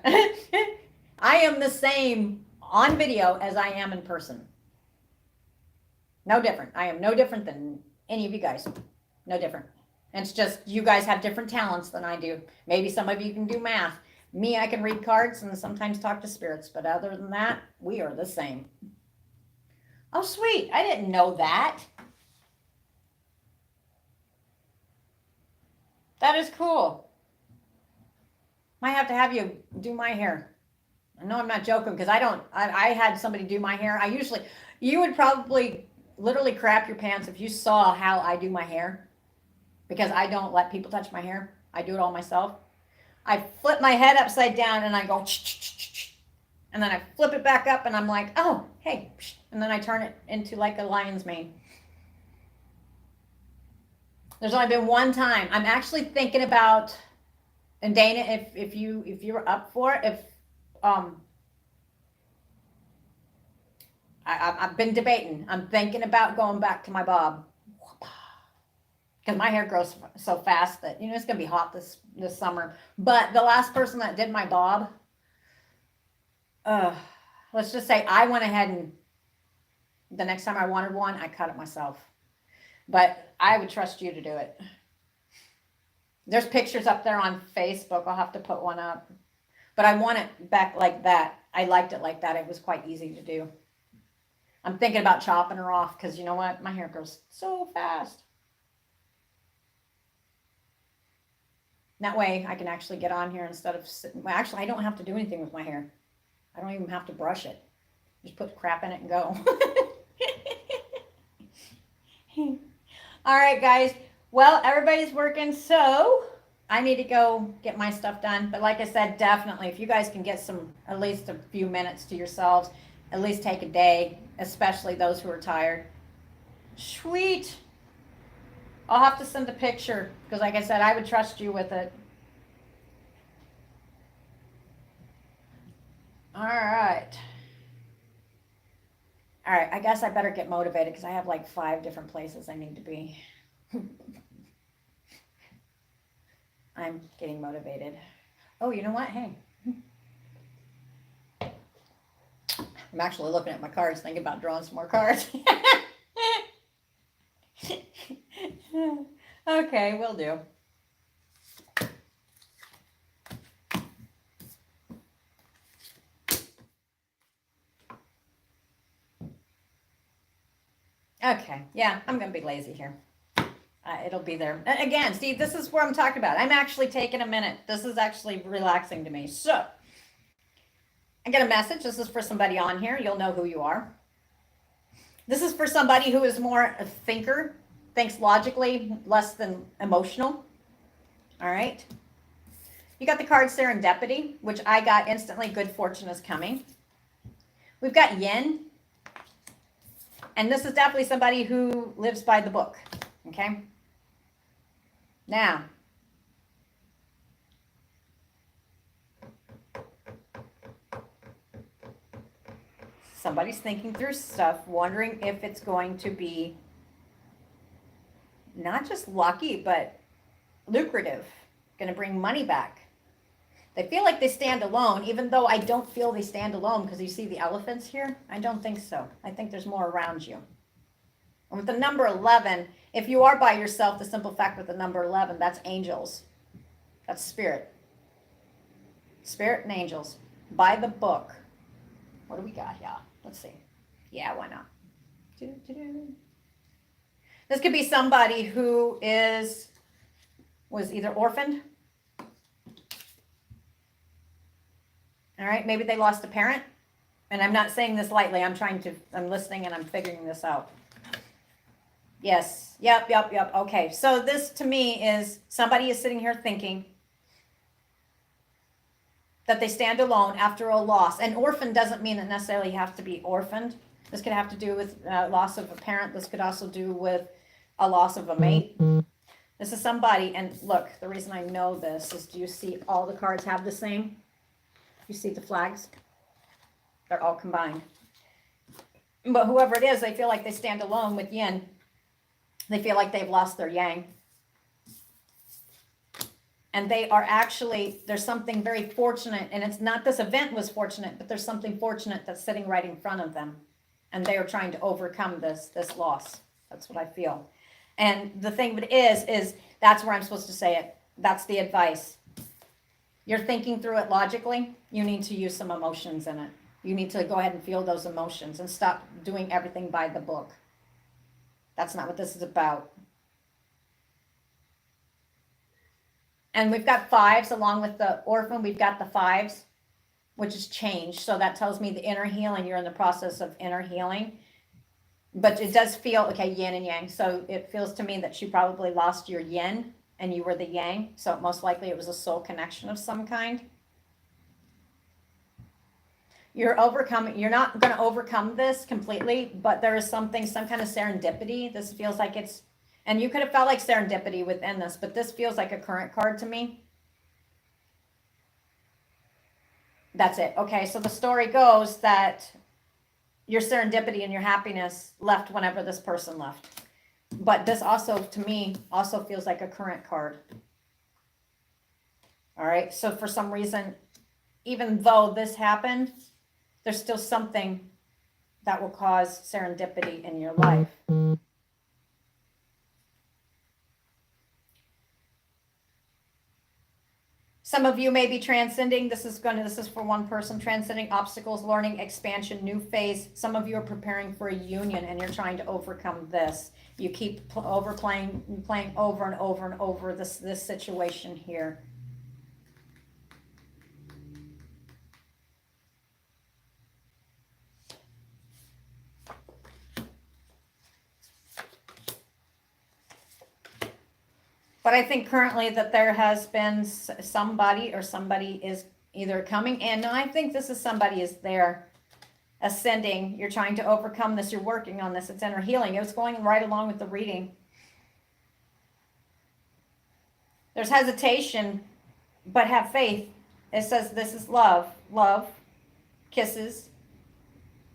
I am the same on video as I am in person. No different. I am no different than any of you guys. No different. And it's just you guys have different talents than I do. Maybe some of you can do math. Me, I can read cards and sometimes talk to spirits, but other than that, we are the same. Oh, sweet. I didn't know that. That is cool. Might have to have you do my hair. I know I'm not joking because I had somebody do my hair. You would probably literally crap your pants if you saw how I do my hair, because I don't let people touch my hair. I do it all myself. I flip my head upside down and I go, and then I flip it back up and I'm like, oh, hey, and then I turn it into like a lion's mane. There's only been one time. I'm actually thinking about, and Dana, if you're up for it, I've been debating. I'm thinking about going back to my bob, because my hair grows so fast that, you know, it's gonna be hot this summer. But the last person that did my bob, let's just say I went ahead and the next time I wanted one, I cut it myself. But I would trust you to do it. There's pictures up there on Facebook. I'll have to put one up. But I want it back like that. I liked it like that. It was quite easy to do. I'm thinking about chopping her off because, you know what? My hair grows so fast. That way I can actually get on here instead of sitting. Well, actually, I don't have to do anything with my hair. I don't even have to brush it. Just put crap in it and go. All right, guys. Well, everybody's working, so I need to go get my stuff done. But like I said, definitely, if you guys can get some, at least a few minutes to yourselves, at least take a day, especially those who are tired. Sweet. I'll have to send a picture because, like I said, I would trust you with it. All right. All right. I guess I better get motivated because I have like 5 different places I need to be. I'm getting motivated. Oh, you know what? Hey. I'm actually looking at my cards, thinking about drawing some more cards. Okay, will do. Okay, yeah, I'm going to be lazy here. It'll be there. Again, Steve, this is where I'm talking about. I'm actually taking a minute. This is actually relaxing to me. So, I get a message. This is for somebody on here. You'll know who you are. This is for somebody who is more a thinker, thinks logically, less than emotional. All right. You got the card Serendipity, which I got instantly. Good fortune is coming. We've got Yin. And this is definitely somebody who lives by the book. Okay. Now, somebody's thinking through stuff, wondering if it's going to be not just lucky, but lucrative, going to bring money back. They feel like they stand alone, even though I don't feel they stand alone because you see the elephants here. I don't think so. I think there's more around you. And with the number 11, if you are by yourself, the simple fact with the number 11, that's angels. That's spirit. Spirit and angels. By the book. What do we got here? Let's see. Yeah, why not? This could be somebody who was either orphaned. All right, maybe they lost a parent. And I'm not saying this lightly. I'm listening and I'm figuring this out. Yes. Yep. Okay. So this to me is somebody is sitting here thinking that they stand alone after a loss. And orphan doesn't mean it necessarily have to be orphaned. This could have to do with loss of a parent. This could also do with a loss of a mate. This is somebody, and look, the reason I know this is, do you see all the cards have the same? You see the flags? They're all combined. But whoever it is, they feel like they stand alone with Yin. They feel like they've lost their Yang. And they are actually, there's something very fortunate, and it's not this event was fortunate, but there's something fortunate that's sitting right in front of them. And they are trying to overcome this loss. That's what I feel. And the thing of it is that's where I'm supposed to say it. That's the advice. You're thinking through it logically. You need to use some emotions in it. You need to go ahead and feel those emotions and stop doing everything by the book. That's not what this is about. And we've got 5s along with the orphan. We've got the 5s, which is change. So that tells me the inner healing. You're in the process of inner healing. But it does feel, okay, yin and yang. So it feels to me that you probably lost your yin and you were the yang. So most likely it was a soul connection of some kind. You're not going to overcome this completely, but there is some kind of serendipity. This feels like it's, and you could have felt like serendipity within this, but this feels like a current card to me. That's it. Okay, so the story goes that your serendipity and your happiness left whenever this person left. But this also, to me, also feels like a current card. All right, so for some reason, even though this happened, there's still something that will cause serendipity in your life. Some of you may be transcending. This is for one person, transcending obstacles, learning, expansion, new phase. Some of you are preparing for a union and you're trying to overcome this. You keep playing over and over and over this situation here. But I think currently that there has been somebody, or somebody is either coming in. And I think this is somebody is there ascending. You're trying to overcome this. You're working on this. It's inner healing. It was going right along with the reading. There's hesitation, but have faith. It says this is love. Love, kisses,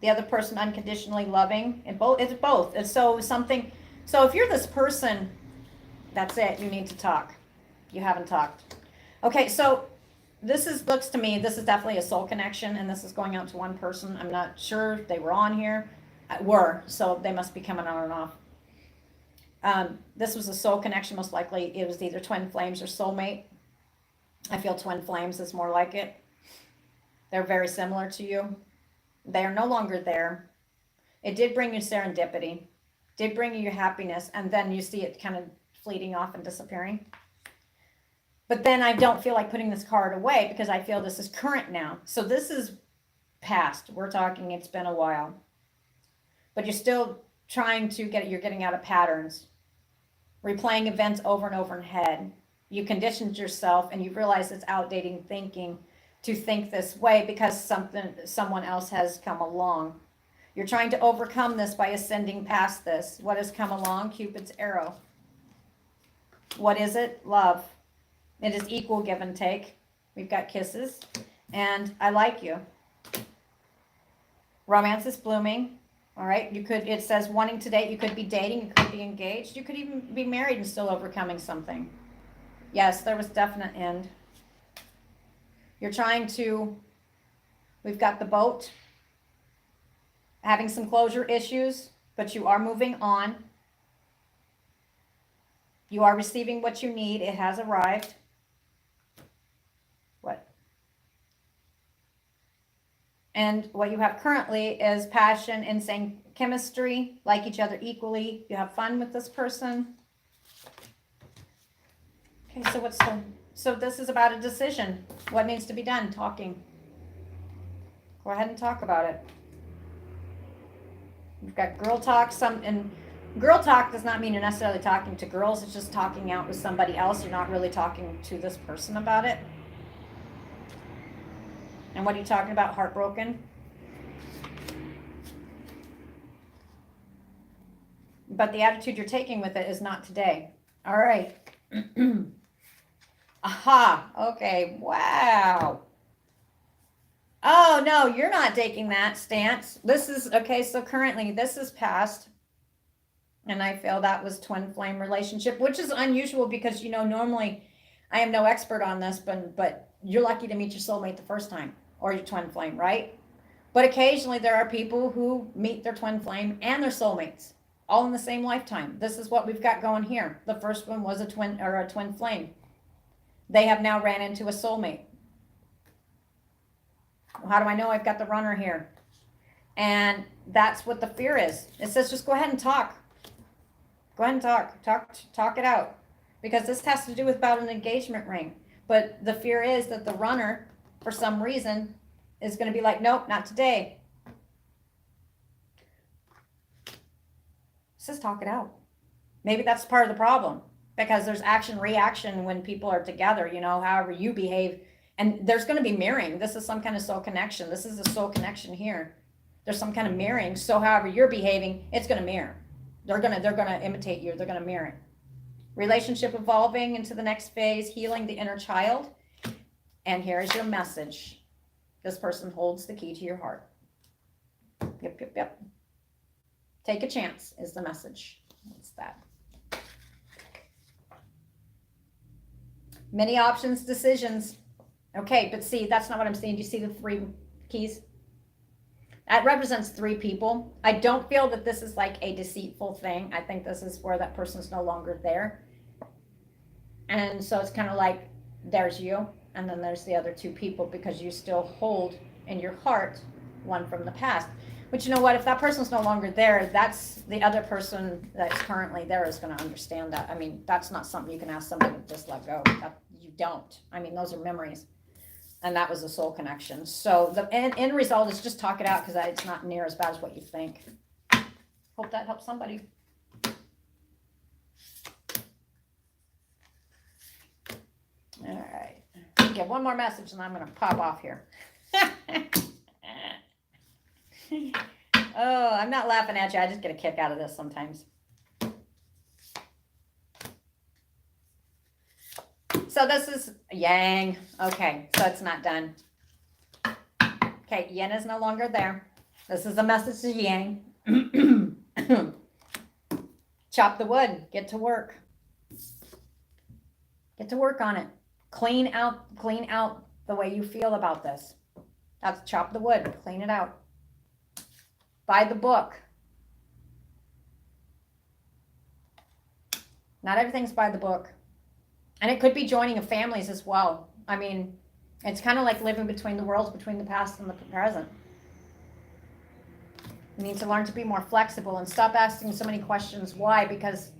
the other person unconditionally loving. And both, it's both. And so something, so if you're this person, that's it. You need to talk. You haven't talked. Okay, so this is, looks to me, this is definitely a soul connection, and this is going out to one person. I'm not sure if they were on here. Were, so they must be coming on and off. This was a soul connection, most likely. It was either twin flames or soulmate. I feel twin flames is more like it. They're very similar to you. They are no longer there. It did bring you serendipity, did bring you your happiness, and then you see it kind of fleeting off and disappearing. But then I don't feel like putting this card away because I feel this is current now. So this is past. We're talking, it's been a while. But you're still trying to get, you're getting out of patterns, replaying events over and over in head. You conditioned yourself and you realize it's outdated thinking to think this way because someone else has come along. You're trying to overcome this by ascending past this. What has come along? Cupid's arrow. What is it? Love. It is equal give and take. We've got kisses. And I like you. Romance is blooming. All right. You could, it says wanting to date. You could be dating. You could be engaged. You could even be married and still overcoming something. Yes, there was definite end. You're trying to, we've got the boat. Having some closure issues, but you are moving on. You are receiving what you need. It has arrived. What? And what you have currently is passion, insane chemistry, like each other equally. You have fun with this person. Okay, so what's the, so this is about a decision. What needs to be done? Talking. Go ahead and talk about it. You've got girl talk, and girl talk does not mean you're necessarily talking to girls. It's just talking out with somebody else. You're not really talking to this person about it. And what are you talking about? Heartbroken. But the attitude you're taking with it is not today. All right. Aha. Okay. Wow. Oh, no, you're not taking that stance. This is, okay, so currently this is past. And I feel that was twin flame relationship, which is unusual because, you know, normally I am no expert on this, but you're lucky to meet your soulmate the first time, or your twin flame, right? But occasionally there are people who meet their twin flame and their soulmates all in the same lifetime. This is what we've got going here. The first one was a twin flame. They have now ran into a soulmate. How do I know? I've got the runner here. And that's what the fear is. It says just go ahead and talk. Go ahead and talk it out. Because this has to do with about an engagement ring. But the fear is that the runner, for some reason, is going to be like, nope, not today. It says talk it out. Maybe that's part of the problem. Because there's action, reaction when people are together, you know, however you behave. And there's going to be mirroring. This is some kind of soul connection. This is a soul connection here. There's some kind of mirroring. So however you're behaving, it's going to mirror. They're going to imitate you. They're going to mirror it. Relationship evolving into the next phase, healing the inner child. And here's your message. This person holds the key to your heart. Yep. Take a chance is the message. What's that? Many options, decisions. Okay, but see, that's not what I'm saying. Do you see the 3 keys? That represents 3 people. I don't feel that this is like a deceitful thing. I think this is where that person's no longer there. And so it's kind of like, there's you, and then there's the other 2 people, because you still hold in your heart one from the past. But you know what? If that person's no longer there, that's the other person that's currently there is going to understand that. I mean, that's not something you can ask somebody to just let go. You don't. I mean, those are memories. And that was a soul connection. So the end result is just talk it out, because it's not near as bad as what you think. Hope that helps somebody. All right. Get one more message and I'm going to pop off here. Oh, I'm not laughing at you. I just get a kick out of this sometimes. So this is yang. Okay, so it's not done. Okay, yin is no longer there. This is a message to yang. Chop the wood. Get to work. Get to work on it. Clean out the way you feel about this. That's chop the wood. Clean it out. Buy the book. Not everything's by the book. And it could be joining of families as well. I mean, it's kind of like living between the worlds, between the past and the present. You need to learn to be more flexible and stop asking so many questions. Why? Because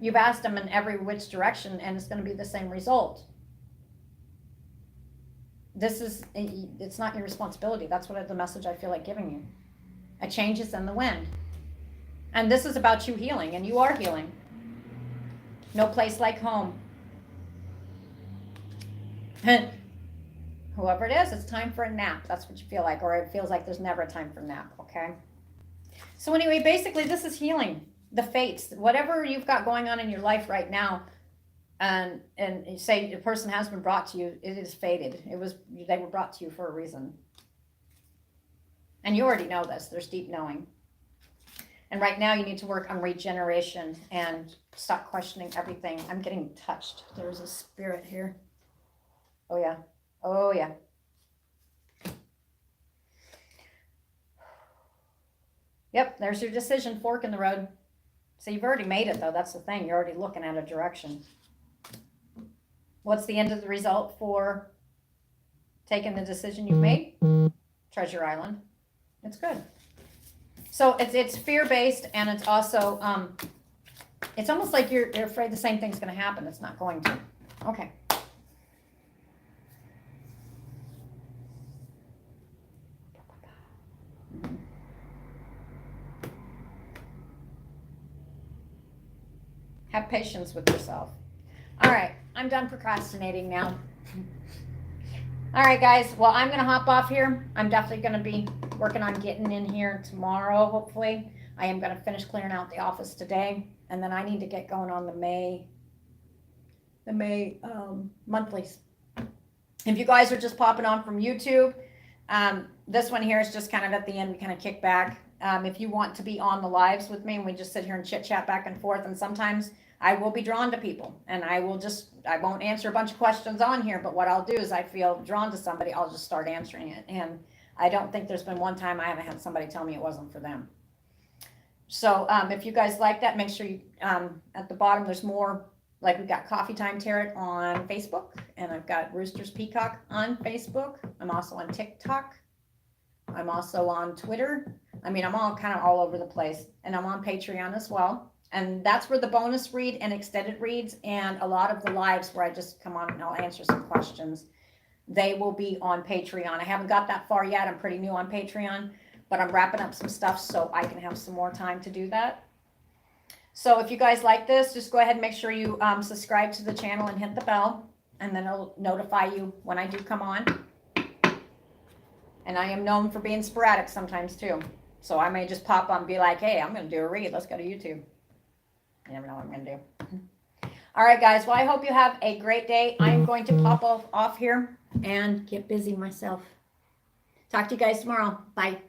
you've asked them in every which direction and it's going to be the same result. It's not your responsibility. That's what the message I feel like giving you. A change is in the wind. And this is about you healing, and you are healing. No place like home. Whoever it is, it's time for a nap. That's what you feel like, or it feels like there's never a time for a nap, okay? So anyway, basically this is healing. The fates, whatever you've got going on in your life right now, and you say the person has been brought to you, it is fated. They were brought to you for a reason. And you already know this. There's deep knowing. And right now you need to work on regeneration and stop questioning everything. I'm getting touched. There's a spirit here. Oh yeah. Oh yeah. Yep, there's your decision, fork in the road. So you've already made it though. That's the thing. You're already looking at a direction. What's the end of the result for taking the decision you've made? Treasure Island. It's good. So it's fear-based, and it's also it's almost like you're afraid the same thing's going to happen. It's not going to. Okay. Have patience with yourself. All right, I'm done procrastinating now. All right, guys. Well, I'm going to hop off here. I'm definitely going to be working on getting in here tomorrow, hopefully. I am going to finish clearing out the office today, and then I need to get going on the May monthlies. If you guys are just popping on from YouTube, this one here is just kind of at the end. We kind of kick back. If you want to be on the lives with me, and we just sit here and chit chat back and forth, and sometimes I will be drawn to people, and I won't answer a bunch of questions on here, but what I'll do is I feel drawn to somebody, I'll just start answering it. And I don't think there's been one time I haven't had somebody tell me it wasn't for them. So if you guys like that, make sure you, at the bottom, there's more, like we've got Coffee Time Tarot on Facebook, and I've got Roosters Peacock on Facebook. I'm also on TikTok. I'm also on Twitter. I mean, I'm all kind of all over the place, and I'm on Patreon as well. And that's where the bonus read and extended reads and a lot of the lives where I just come on and I'll answer some questions, they will be on Patreon. I haven't got that far yet. I'm pretty new on Patreon, but I'm wrapping up some stuff so I can have some more time to do that. So if you guys like this, just go ahead and make sure you subscribe to the channel and hit the bell, and then it'll notify you when I do come on. And I am known for being sporadic sometimes too. So I may just pop on and be like, hey, I'm going to do a read. Let's go to YouTube. You never know what I'm going to do. All right, guys. Well, I hope you have a great day. I'm going to pop off here and get busy myself. Talk to you guys tomorrow. Bye.